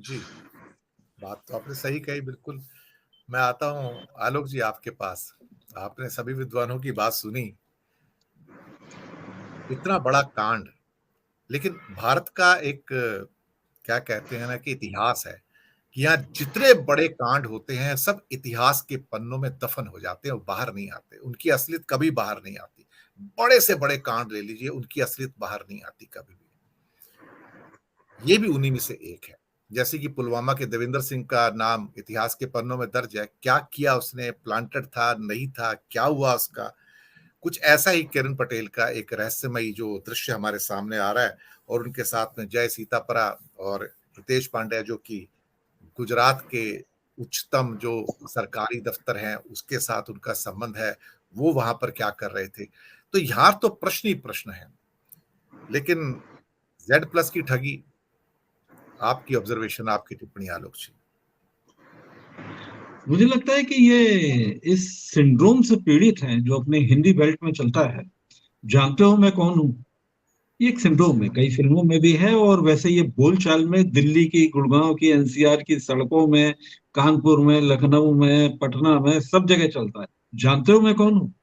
जी, बात तो आपने सही कही बिल्कुल। मैं आता हूँ आलोक जी आपके पास। आपने सभी विद्वानों की बात सुनी, इतना बड़ा कांड, लेकिन भारत का एक क्या कहते हैं ना कि इतिहास है, कि यहाँ जितने बड़े कांड होते हैं, सब इतिहास के पन्नों में दफन हो जाते हैं और बाहर नहीं आते। उनकी असलियत कभी बाहर नहीं आती। बड़े से बड़े कांड ले लीजिए, उनकी असलियत बाहर नहीं आती कभी भी। ये भी उन्हीं में से एक है। जैसे कि पुलवामा के देविंदर सिंह का नाम इतिहास के पन्नों में दर्ज है। क्या किया उसने? प्लांटेड था, नहीं था, क्या हुआ उसका? कुछ ऐसा ही किरण पटेल का एक रहस्यमयी जो दृश्य हमारे सामने आ रहा है और उनके साथ में जय सीतापरा और हितेश पांड्या जो कि गुजरात के उच्चतम जो सरकारी दफ्तर हैं, उसके साथ उनका संबंध है, वो वहाँ पर क्या कर रहे थे? तो यहाँ तो प्रश्न ही प्रश्न है। लेकिन ज़ेड प्लस की ठगी, आपकी ऑब्जर्वेशन, आपकी टिप्पणी आलोक जी। मुझे लगता है कि ये इस सिंड्रोम से पीड़ित हैं जो अपने हिंदी बेल्ट में चलता है। जानते हो मैं कौन हूँ? ये एक सिंड्रोम है, कई फिल्मों में भी है, और वैसे ये बोलचाल में दिल्ली की, गुड़गांव की, एनसीआर की सड़कों में, कानपुर में, लखनऊ में, पटना में, सब जगह चलता है। जानते हो मैं कौन हूँ?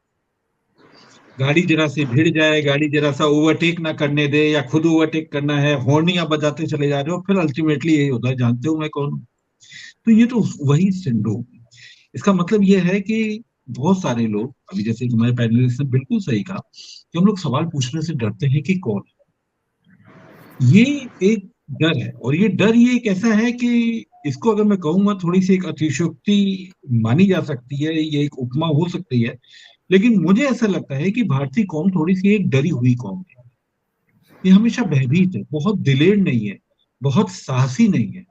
गाड़ी जरा सी भिड़ जाए, गाड़ी जरा सा ओवरटेक ना करने दे, या खुद ओवरटेक करना है, हॉर्नियां बजाते चले जा रहे हो, फिर अल्टीमेटली यही होता है। जानते हो मैं कौन हूँ? तो ये तो वही सिंड्रोम है। इसका मतलब ये है कि बहुत सारे लोग, अभी जैसे कि हमारे पैनलिस्ट ने बिल्कुल सही कहा, कि हम लोग सवाल पूछने से डरते हैं कि कौन है। ये एक डर है, और ये डर ये एक ऐसा है कि इसको अगर मैं कहूंगा थोड़ी सी एक अतिशयोक्ति मानी जा सकती है, ये एक उपमा हो सकती है, लेकिन मुझे ऐसा लगता है कि भारतीय कौम थोड़ी सी एक डरी हुई कौम है। ये हमेशा भयभीत है, बहुत दिलेर नहीं है, बहुत साहसी नहीं है।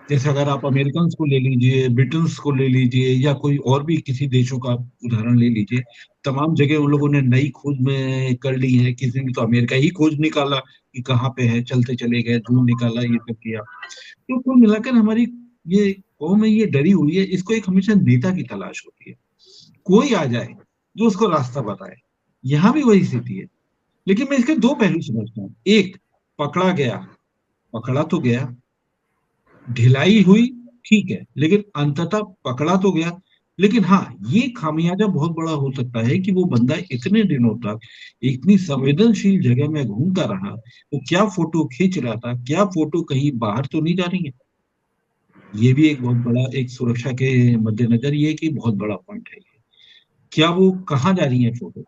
जैसे अगर आप अमेरिकन को ले लीजिए, ब्रिटन्स को ले लीजिए, या कोई और भी किसी देशों का उदाहरण ले लीजिए, तमाम जगह उन लोगों ने नई खोज में कर ली है। किसी ने तो अमेरिका ही खोज निकाला कि कहाँ पे है, चलते चले गए, ढूंढ निकाला, ये सब किया। तो कुल मिलाकर हमारी ये कौम है, ये डरी हुई है। इसको एक हमेशा नेता की तलाश होती है, कोई आ जाए जो उसको रास्ता बताए। यहाँ भी वही स्थिति है। लेकिन मैं इसके दो पहलू समझता हूँ। एक, पकड़ा गया, पकड़ा तो गया, ढिलाई हुई, ठीक है, लेकिन अंततः पकड़ा तो गया। लेकिन हाँ, ये खामियाजा बहुत बड़ा हो सकता है कि वो बंदा इतने दिनों तक इतनी संवेदनशील जगह में घूमता रहा, वो क्या फोटो खींच रहा था, क्या फोटो कहीं बाहर तो नहीं जा रही है। ये भी एक बहुत बड़ा, एक सुरक्षा के मद्देनजर ये कि बहुत बड़ा पॉइंट है। क्या वो कहाँ जा रही है फोटो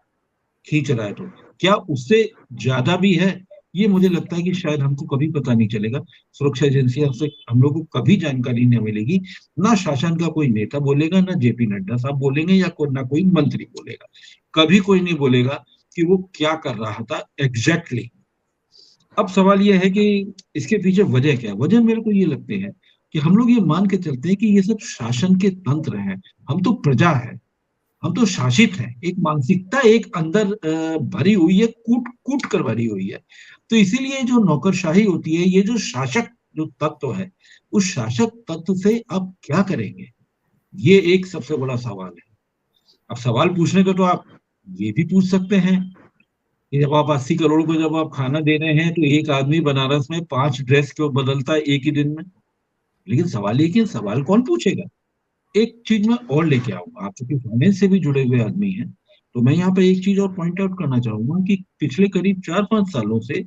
खींच रहा है, तो क्या उससे ज्यादा भी है? ये मुझे लगता है कि शायद हमको कभी पता नहीं चलेगा। सुरक्षा एजेंसियों से हम लोग को कभी जानकारी नहीं मिलेगी। ना शासन का कोई नेता बोलेगा, ना जेपी नड्डा साहब बोलेंगे, ना कोई मंत्री बोलेगा। कभी कोई नहीं बोलेगा कि वो क्या कर रहा था एग्जैक्टली। अब सवाल यह है कि इसके पीछे वजह क्या है। वजह मेरे को ये लगते हैं कि हम लोग ये मान के चलते हैं कि ये सब शासन के तंत्र हैं। हम तो प्रजा है, हम तो शासित हैं। एक मानसिकता एक अंदर भरी हुई है, कूट कूट कर भरी हुई है। तो इसीलिए जो नौकरशाही होती है, ये जो शासक जो तत्व है, उस शासक तत्व से अब क्या करेंगे, ये एक सबसे बड़ा सवाल है। अब सवाल पूछने को तो आप ये भी पूछ सकते हैं कि जब आप 80 करोड़ को जब आप खाना दे रहे हैं, तो एक आदमी बनारस में 5 ड्रेस क्यों बदलता है एक ही दिन में? लेकिन सवाल ये कि सवाल कौन पूछेगा। एक चीज मैं और लेके आऊंगा, आप चूंकि फाइनेंस से भी जुड़े हुए आदमी हैं, तो मैं यहाँ पे एक चीज और पॉइंट आउट करना चाहूंगा कि पिछले करीब 4-5 सालों से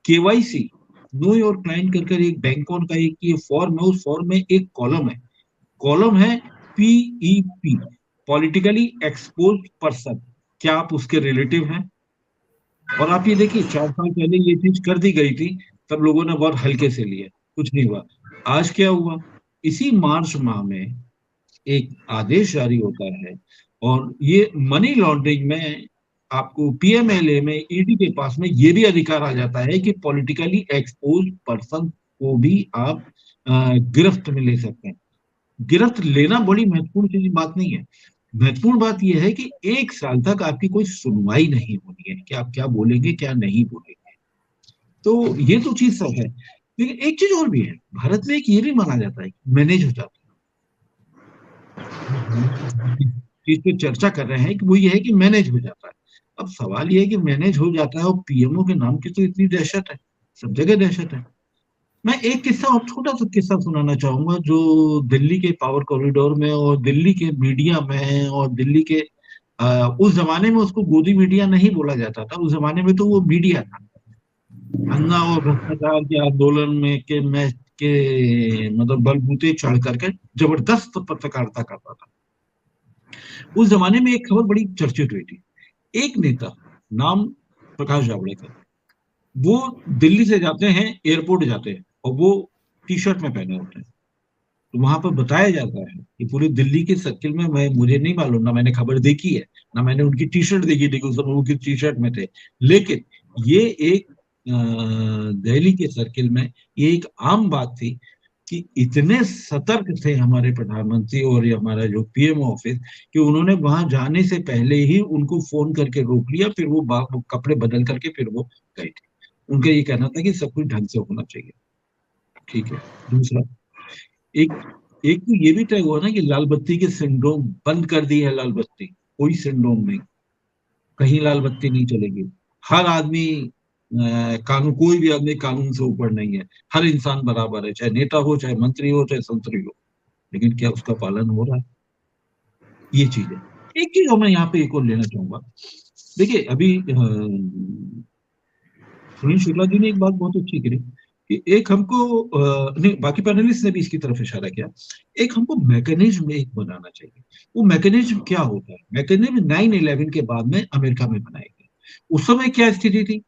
केवाईसी, नो योर क्लाइंट कर कर एक बैंकों का एक ये फॉर्म है, उस फॉर्म में एक कॉलम है पीईपी, पॉलिटिकली एक्सपोज पर्सन। क्या आप उसके रिलेटिव हैं? और आप ये देखिए, 4 साल पहले ये चीज कर दी गई थी, तब लोगों ने बहुत हल्के से लिया, कुछ नहीं हुआ। आज क्या हुआ? इसी मार्च माह में एक आदेश जारी होता है, और ये मनी लॉन्ड्रिंग में आपको पीएमएलए में ईडी के पास में ये भी अधिकार आ जाता है कि पॉलिटिकली एक्सपोज पर्सन को भी आप गिरफ्त में ले सकते हैं। गिरफ्त लेना बड़ी महत्वपूर्ण चीज बात नहीं है। महत्वपूर्ण बात यह है कि 1 साल तक आपकी कोई सुनवाई नहीं होनी है कि आप क्या बोलेंगे क्या नहीं बोलेंगे। तो ये तो चीज सब है। लेकिन एक चीज और भी है, भारत में एक ये भी माना जाता है कि मैनेज हो जाता है। चीज पे चर्चा कर रहे हैं कि वो ये है कि मैनेज हो जाता है। अब सवाल ये है कि मैनेज हो जाता है, और पीएमओ के नाम की तो इतनी दहशत है, सब जगह दहशत है। मैं एक किस्सा और छोटा सा किस्सा सुनाना चाहूंगा, जो दिल्ली के पावर कॉरिडोर में और दिल्ली के मीडिया में और दिल्ली के उस जमाने में उसको गोदी मीडिया नहीं बोला जाता था, उस जमाने में तो वो मीडिया था। अन्ना और भ्रष्टाचार के आंदोलन में के मतलब बलबूते चढ़ करके जबरदस्त पत्रकारिता करता था। उस जमाने में एक खबर बड़ी चर्चित हुई थी। एक नेता, नाम प्रकाश जावड़ेकर, वो दिल्ली से जाते हैं, एयरपोर्ट जाते हैं, और वो टी शर्ट में पहने होते हैं। तो वहां पर बताया जाता है कि पूरे दिल्ली के सर्किल में, मैं मुझे नहीं मालूम, ना मैंने खबर देखी है, ना मैंने उनकी टी शर्ट देखी थी कि उस समय वो किस टी शर्ट में थे, लेकिन ये एक दिल्ली के सर्किल में ये एक आम बात थी कि इतने सतर्क थे हमारे प्रधानमंत्री और ये हमारा जो पीएम ऑफिस, कि उन्होंने वहां जाने से पहले ही उनको फोन करके रोक लिया, फिर वो कपड़े बदल करके फिर वो गए थे। उनका ये कहना था कि सब कुछ ढंग से होना चाहिए। ठीक है। दूसरा, एक एक तो ये भी तय हुआ ना कि लाल बत्ती के सिंड्रोम बंद कर दी है, लाल बत्ती कोई सिंड्रोम नहीं, कहीं लाल बत्ती नहीं चलेगी। हर आदमी कानून, कोई भी आदमी कानून से ऊपर नहीं है, हर इंसान बराबर है, चाहे नेता हो, चाहे मंत्री हो, चाहे संतरी हो। लेकिन क्या उसका पालन हो रहा है? ये चीज है। एक चीज और मैं यहाँ पे एक और लेना चाहूंगा। देखिए, अभी सुनील शुक्ला जी ने एक बात बहुत अच्छी करी कि एक हमको नहीं, बाकी पैनलिस्ट ने भी इसकी तरफ इशारा किया, एक हमको मैकेनिज्म एक बनाना चाहिए। वो मैकेनिज्म क्या होता है? मैकेनिज्म 9/11 के बाद में अमेरिका में बनाए गए। उस समय क्या स्थिति थी?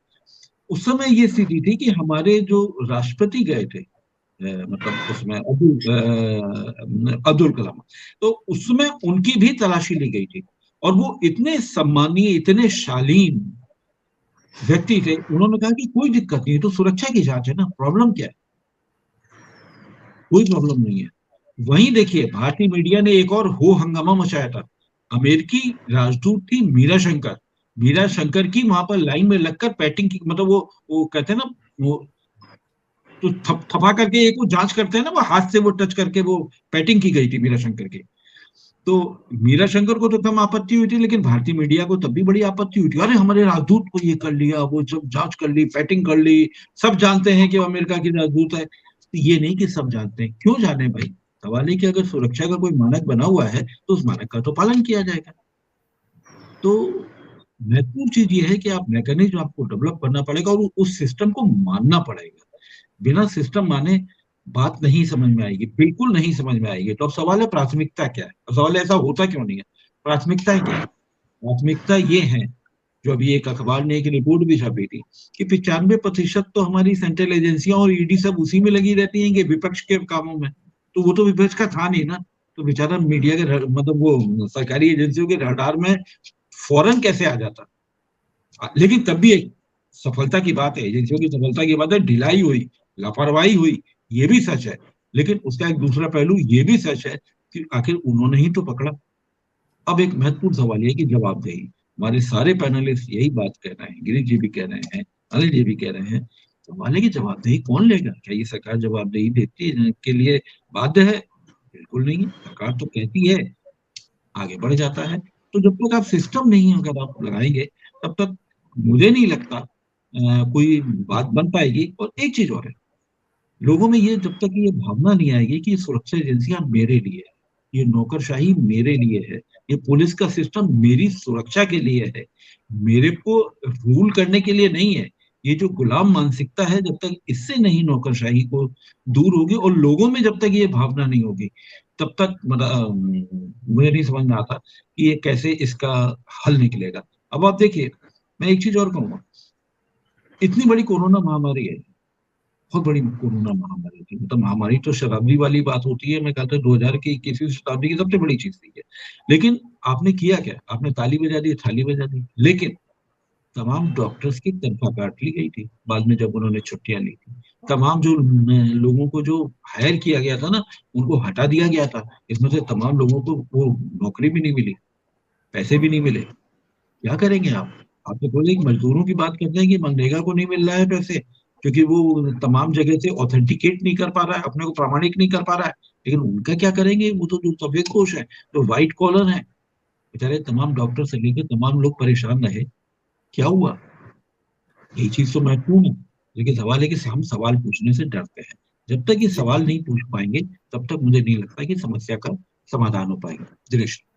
उस समय ये स्थिति थी कि हमारे जो राष्ट्रपति गए थे, मतलब उसमें अब्दुल कलाम, तो उसमें उनकी भी तलाशी ली गई थी। और वो इतने सम्मानीय, इतने शालीन व्यक्ति थे, उन्होंने कहा कि कोई दिक्कत नहीं है, तो सुरक्षा की जांच है ना, प्रॉब्लम क्या है? कोई प्रॉब्लम नहीं है। वहीं देखिए, भारतीय मीडिया ने एक और हो हंगामा मचाया था। अमेरिकी राजदूत थी मीरा शंकर, मीरा शंकर की वहां पर लाइन में लगकर पैटिंग की, मतलब वो कहते हैं ना, वो तो थपा करके एक वो जांच करते हैं ना, वो हाथ से वो टच करके वो पैटिंग की गई थी मीरा शंकर की। तो मीरा शंकर को तो कम आपत्ति हुई थी, लेकिन भारतीय मीडिया को तब भी बड़ी आपत्ति हुई थी, अरे हमारे राजदूत को ये कर लिया, वो सब जांच कर ली, पैटिंग कर ली। सब जानते हैं कि वो अमेरिका की राजदूत है। तो ये नहीं कि सब जानते हैं, क्यों जाने भाई? सवाल है कि अगर सुरक्षा का कोई मानक बना हुआ है तो उस मानक का तो पालन किया जाएगा। तो महत्वपूर्ण चीज ये है कि आप मैकेनिज्म आपको डेवलप करना पड़ेगा और उस सिस्टम को मानना पड़ेगा। बिना सिस्टम माने बात नहीं समझ में आएगी, बिल्कुल नहीं समझ में आएगी। तो अब सवाल है, प्राथमिकता क्या है? अब सवाल है, ऐसा होता क्यों नहीं है? प्राथमिकताएं क्या है? प्राथमिकता ये है, जो अभी एक अखबार ने एक रिपोर्ट भी छापी थी, कि 95% तो हमारी सेंट्रल एजेंसियां और ईडी सब उसी में लगी रहती हैं कि विपक्ष के कामों में। तो वो तो विपक्ष का था नहीं ना, तो बेचारा मीडिया के मतलब वो सरकारी एजेंसियों के रडार में फौरन कैसे आ जाता? लेकिन तब भी एक सफलता की बात है, एजेंसियों की सफलता की बात है, ढिलाई हुई, लापरवाही हुई, ये भी सच है। लेकिन उसका एक दूसरा पहलू ये भी सच है कि आखिर उन्होंने ही तो पकड़ा। अब एक महत्वपूर्ण सवाल ये है कि जवाबदेही। हमारे सारे पैनलिस्ट यही बात कह रहे हैं, गिरीश जी भी कह रहे हैं, अनिल जी भी कह रहे हैं। सवाल है कि जवाबदेही कौन लेगा? क्या ये सरकार जवाबदेही देती है के लिए बाध्य है? बिल्कुल नहीं है। सरकार तो कहती है, आगे बढ़ जाता है। तो जब तक आप सिस्टम नहीं अगर आप लगाएंगे, तब तक मुझे नहीं लगता कोई बात बन पाएगी। और एक चीज और है, लोगों में ये जब तक ये भावना नहीं आएगी कि सुरक्षा एजेंसियां मेरे लिए है, ये नौकरशाही मेरे लिए है, ये पुलिस का सिस्टम मेरी सुरक्षा के लिए है, मेरे को रूल करने के लिए नहीं है, ये जो गुलाम मानसिकता है, जब तक इससे नहीं नौकरशाही को दूर होगी और लोगों में जब तक ये भावना नहीं होगी, तब तक मुझे नहीं समझ में आता कि ये कैसे इसका हल निकलेगा। अब आप देखिए, मैं एक चीज और कहूंगा, इतनी बड़ी कोरोना महामारी है, बहुत बड़ी कोरोना महामारी थी, मतलब महामारी तो शताब्दी वाली बात होती है, मैं कहता हूँ 2000 की 21वीं शताब्दी की सबसे बड़ी चीज थी ये। लेकिन आपने किया क्या? आपने ताली बजा दी, थाली बजा दी, लेकिन तमाम डॉक्टर्स की तनख्वाह काट ली गई थी बाद में जब उन्होंने छुट्टियां ली थी। तमाम जो लोगों को जो हायर किया गया था ना, उनको हटा दिया गया था। इसमें से तमाम लोगों को वो नौकरी भी नहीं मिली, पैसे भी नहीं मिले। क्या करेंगे आप? आप तो बोले कि मजदूरों की बात करते हैं कि मनरेगा को नहीं मिल रहा है पैसे, क्योंकि वो तमाम जगह से ऑथेंटिकेट नहीं कर पा रहा है, अपने को प्रामाणिक नहीं कर पा रहा है। लेकिन उनका क्या करेंगे? वो तो जो तबीयत कोश है, जो व्हाइट कॉलर है, बेचारे तमाम डॉक्टर से लेकर तमाम लोग परेशान रहे। क्या हुआ? यही चीज तो महत्वपूर्ण है। लेकिन सवाल है कि हम सवाल पूछने से डरते हैं। जब तक ये जी, सवाल नहीं पूछ पाएंगे, तब तक मुझे नहीं लगता कि समस्या का समाधान हो पाएगा। दिनेश।